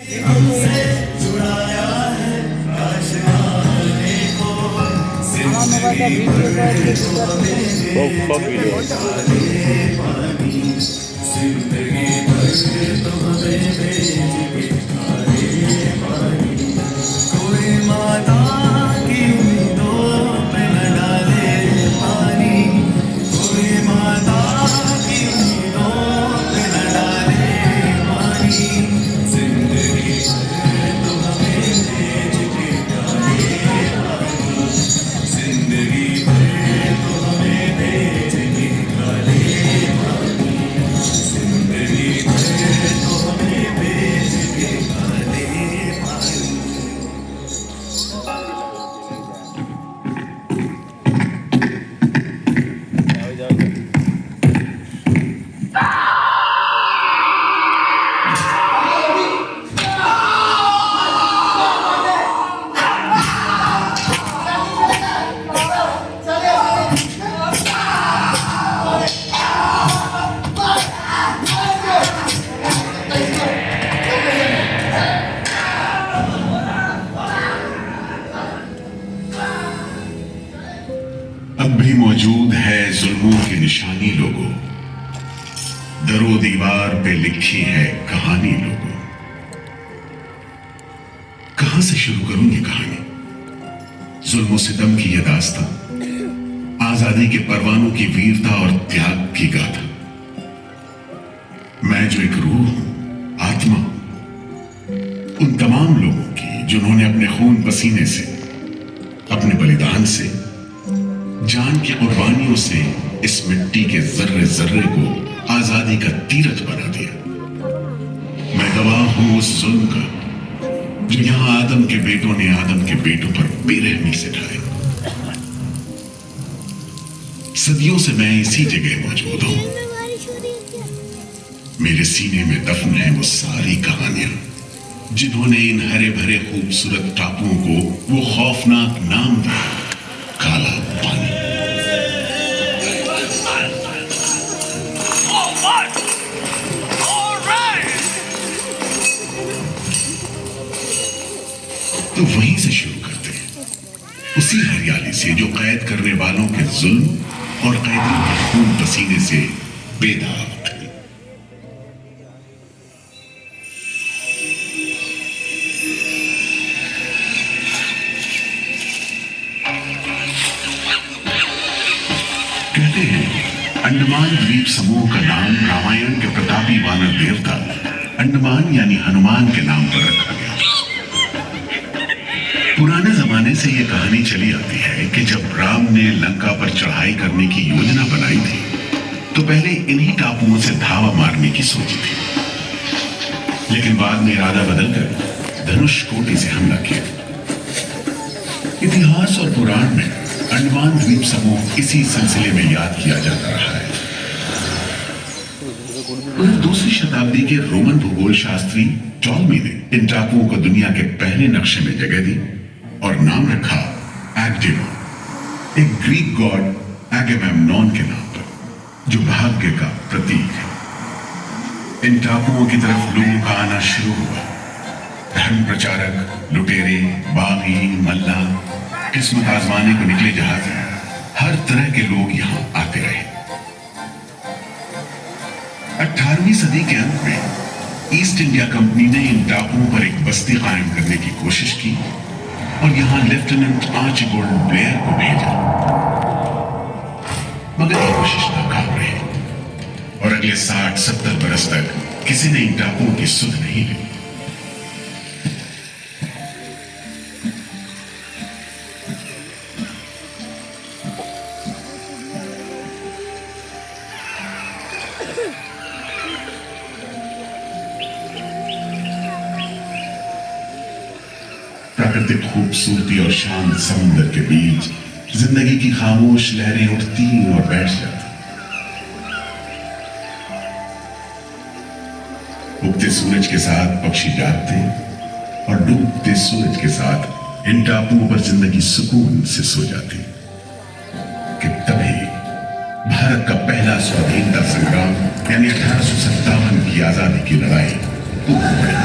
हमसे जुड़ाया है आशमाने को, जिंदगी भर तो हमें पानी, जिंदगी भर तो हमें भेजे खारे पानी। कोई माता की उम्मीदों पे न डाले पानी, कोई माता की उम्मीदों पे न डाले पानी, जिंदगी भर तो हमें भेजे खारे पानी, जिंदगी भर तो हमें भेजे खारे पानी, जिंदगी भर तो हमें भेजे खारे पानी। अब भी मौजूद है जुल्मों की निशानी लोगों, दरो दीवार पे लिखी है कहानी लोगों। कहां से शुरू करूं ये कहानी? जुल्म सितम की यह दास्तां, आजादी के परवानों की वीरता और त्याग की गाथा। मैं जो एक रूह हूं, आत्मा हूं, उन तमाम लोगों की जिन्होंने अपने खून पसीने से, अपने बलिदान से, जान की कुर्बानियों से इस मिट्टी के जर्रे जर्रे को आजादी का तीरथ बना दिया। मैं गवाह हूं उस जुल्म का जो यहां आदम के बेटों ने आदम के बेटों पर बेरहमी से ढाया। सदियों से मैं इसी जगह मौजूद हूं। मेरे सीने में दफन है वो सारी कहानियां जिन्होंने इन हरे भरे खूबसूरत टापुओं को वो खौफनाक नाम दिया, काला पानी। तो वहीं से शुरू करते हैं, उसी हरियाली से जो कैद करने वालों के जुल्म और कैदियों के खून पसीने से बेदाग थी। कहते हैं अंडमान द्वीप समूह का नाम रामायण के प्रतापी वानर देवता अंडमान यानी हनुमान के नाम पर रखा गया। पुराने जमाने से यह कहानी चली आती है कि जब राम ने लंका पर चढ़ाई करने की योजना बनाई थी तो पहले इन्हीं टापुओं से धावा मारने की सोची थी, लेकिन बाद में इरादा बदलकर धनुष कोटि से हमला किया। इतिहास और पुराण में अंडमान द्वीप समूह इसी सिलसिले में याद किया जाता रहा है। उधर दूसरी शताब्दी के रोमन भूगोल शास्त्री टॉलमी ने इन टापुओं को दुनिया के पहले नक्शे में जगह दी और नाम रखा एग्डेमोन, एक ग्रीक गॉड एगेमेम्नॉन के नाम पर, जो भाग्य का प्रतीक है। इन टापुओं की तरफ लोगों का आना शुरू हुआ। धर्म प्रचारक, लुटेरे, बागी, मल्ला, किस्मत आजमाने को निकले जहाज, हर तरह के लोग यहां आते रहे। 18वीं सदी के अंत में ईस्ट इंडिया कंपनी ने इन टापुओं पर एक बस्ती कायम करने की कोशिश की और यहां लेफ्टिनेंट आर्चिबाल्ड ब्लेयर को भेजा, मगर ये कोशिश नाकाम रही और अगले 60-70 बरस तक किसी ने इन टापुओं की सुध नहीं ली। प्राकृतिक खूबसूरती और शांत समुद्र के बीच जिंदगी की खामोश लहरें उठती और बैठ जाती। उगते सूरज के साथ पक्षी जागते और डूबते सूरज के साथ इन टापुओं पर जिंदगी सुकून से सो जाती। कि तभी भारत का पहला स्वाधीनता संग्राम यानी 1857 की आजादी की लड़ाई पूरी हुई।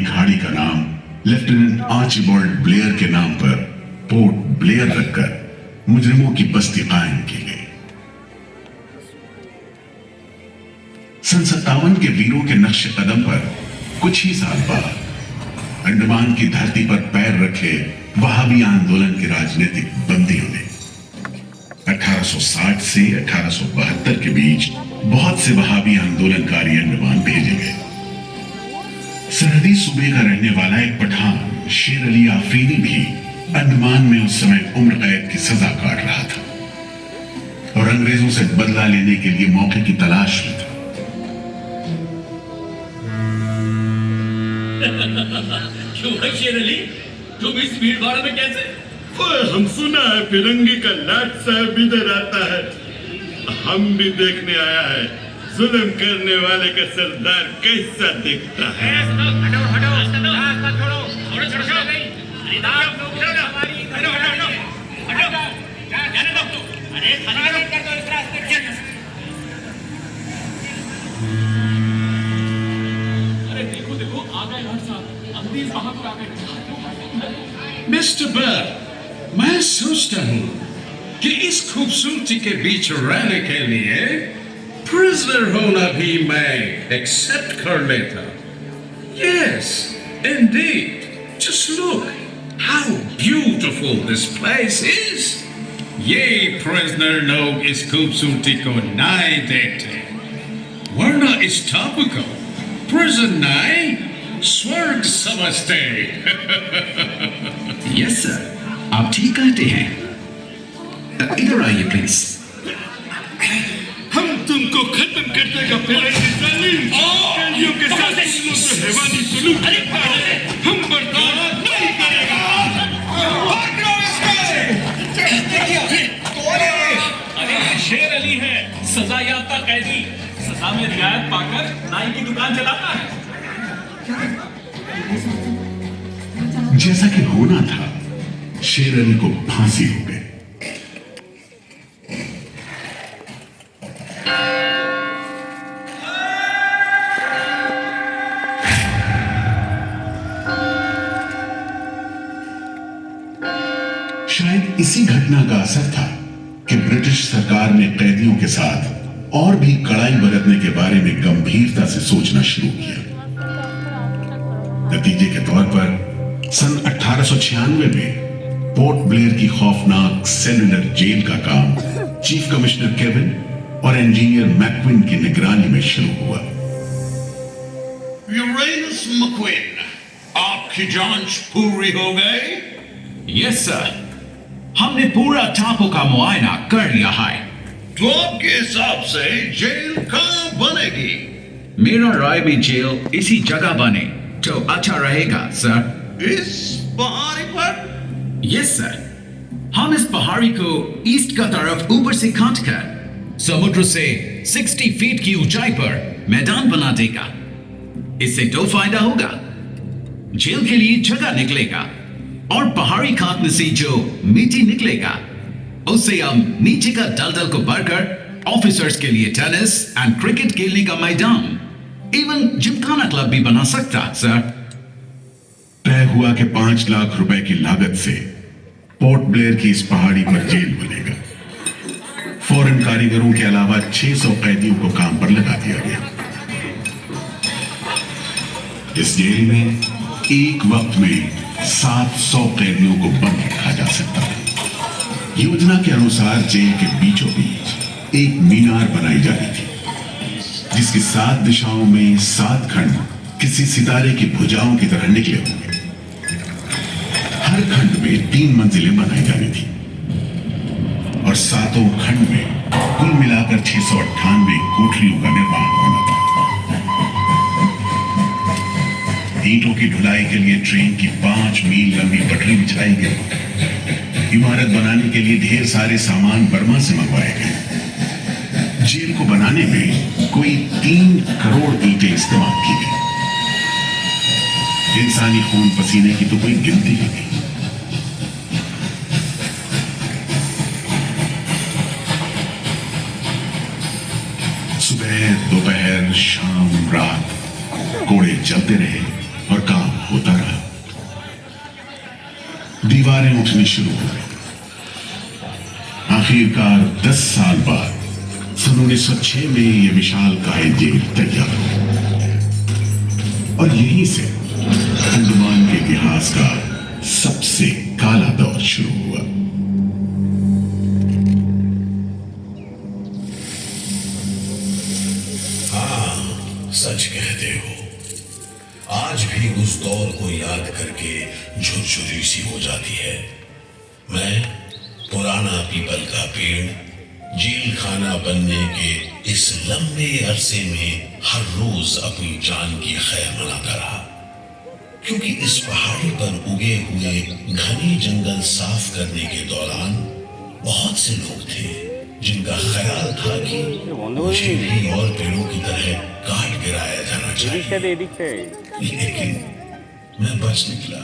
खाड़ी का नाम लेफ्टिनेंट आर्चिबाल्ड ब्लेयर के नाम पर पोर्ट ब्लेयर रखकर मुजरिमों की बस्ती कायम की गई। सन 57 के वीरों के नक्शे कदम पर कुछ ही साल बाद अंडमान की धरती पर पैर रखे वहाबी आंदोलन के राजनीतिक बंदियों ने 1860 से 1872 के बीच बहुत से वहाबी आंदोलनकारी अंडमान भेजे गए। सरहदी सूबे का रहने वाला एक पठान शेर अली आफरीदी भी अंडमान में उस समय उम्र कैद की सजा काट रहा था और अंग्रेजों से बदला लेने के लिए मौके की तलाश में था। क्यों है शेर अली, तुम इस भीड़ भाड़ में कैसे? ओए, हम सुना है फिरंगी का लाट साहब इधर आता है। हम भी देखने आया है जुल्म करने वाले का सरदार कैसा दिखता है। अरे देखो देखो, आ गए भाई साहब, अंग्रेज बहादुर आ गए। मिस्टर बर्ड, मैं सोचता हूँ कि इस खूबसूरती के बीच रहने के लिए प्रिजनर होना भी मैं एक्सेप्ट कर लेता। Yes, indeed. Just look how beautiful this place is. ये prisoner लोग इस खूबसूरती को नहीं देखते, वरना इस टापू को prison नहीं स्वर्ग समझते। यस सर, आप ठीक कहते हैं। इधर आइए प्लीज। हम तुमको खत्म कर देगा फिरंगी जालिम। कैदियों के साथ तुम लोग जो हैवानी सलूक करता है, हम बर्दाश्त नहीं करेगा। अरे शेर अली है, सजा याफ्ता कैदी, सजा में रियायत पाकर नाई की दुकान चलाता है। जैसा कि होना था, शेर अली को फांसी हो गई। शायद इसी घटना का असर था कि ब्रिटिश सरकार ने कैदियों के साथ और भी कड़ाई बरतने के बारे में गंभीरता से सोचना शुरू किया। नतीजे के तौर पर सन 1896 में पोर्ट ब्लेयर की खौफनाक सेलुलर जेल का काम चीफ कमिश्नर केविन और इंजीनियर मैक्विन की निगरानी में शुरू हुआ। यूरेनस मक्विन, आपकी जांच पूरी हो गई? यस सर, हमने पूरा टापू का मुआयना कर लिया है। तो आपके हिसाब से जेल कहाँ बनेगी? मेरा राय भी जेल इसी जगह बने तो अच्छा रहेगा सर। इस पहाड़ी पर? यस सर, हम इस पहाड़ी को ईस्ट का तरफ ऊपर से काटकर समुद्र से 60 फीट की ऊंचाई पर मैदान बना देगा। इससे दो फायदा होगा, जेल के लिए जगह निकलेगा और पहाड़ी काटने से जो मिट्टी निकलेगा उससे हम नीचे का दलदल को भरकर ऑफिसर्स के लिए टेनिस एंड क्रिकेट खेलने का मैदान, इवन जिमखाना क्लब भी बना सकता सर। तय हुआ कि 5 लाख रुपए की लागत से पोर्ट ब्लेयर की इस पहाड़ी पर जेल बनेगा। फॉरेन कारीगरों के अलावा 600 कैदियों को काम पर लगा दिया गया। इस जेल में एक वक्त में 700 कैदियों को बंद रखा जा सकता था। योजना के अनुसार जेल के बीचों बीच एक मीनार बनाई जानी थी, जिसकी 7 दिशाओं में 7 खंड किसी सितारे की भुजाओं की तरह निकले होंगे। हर खंड में 3 मंजिलें बनाई जानी थी और 7 खंड में कुल मिलाकर 698 कोठरियों का निर्माण होना था। ईंटों की ढुलाई के लिए ट्रेन की 5 मील लंबी पटरी बिछाई गई। इमारत बनाने के लिए ढेर सारे सामान बर्मा से मंगवाए गए। जेल को बनाने में कोई 3 करोड़ ईंटें इस्तेमाल की गई। इंसानी खून पसीने की तो कोई गिनती ही नहीं। सुबह दोपहर शाम रात कोड़े चलते रहे और काम होता रहा। दीवारें उठनी शुरू हो गई। आखिरकार 10 साल बाद सन 1906 में यह विशालकाय जेल तैयार हुई और यहीं से अंडमान के इतिहास का सबसे काला दौर शुरू हुआ। सच कहते हो, आज भी उस दौर को याद करके झुरझुरी सी हो जाती है। मैं पुराना पीपल का पेड़ जेल खाना बनने के इस लंबे अरसे में हर रोज अपनी जान की खैर मनाता रहा, क्योंकि इस पहाड़ी पर उगे हुए घने जंगल साफ करने के दौरान बहुत से लोग थे जिनका ख्याल था कि मुझे भी और पेड़ों की तरह काट गिराया जाना चाहिए, लेकिन मैं बच निकला।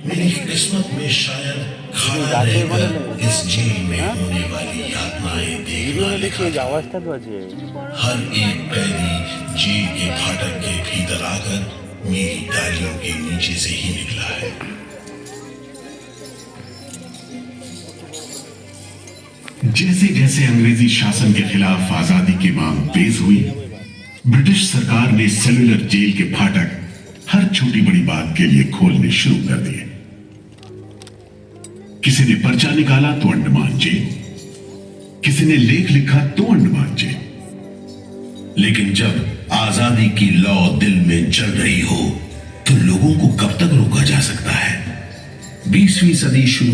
मेरी किस्मत में शायद खड़ा रहकर इस जेल में होने वाली यातनाएं देखना लिखा था। हर एक कैदी जेल के फाटक के भीतर आकर मेरी डालियों के नीचे से ही निकला है। जैसे जैसे अंग्रेजी शासन के खिलाफ आजादी की मांग तेज हुई, ब्रिटिश सरकार ने सेलुलर जेल के फाटक हर छोटी बड़ी बात के लिए खोलने शुरू कर दिए। किसी ने पर्चा निकाला तो अंडमान जेल, किसी ने लेख लिखा तो अंडमान जेल। लेकिन जब आजादी की लौ दिल में जल रही हो तो लोगों को कब तक रोका जा सकता है? 20वीं सदी शुरू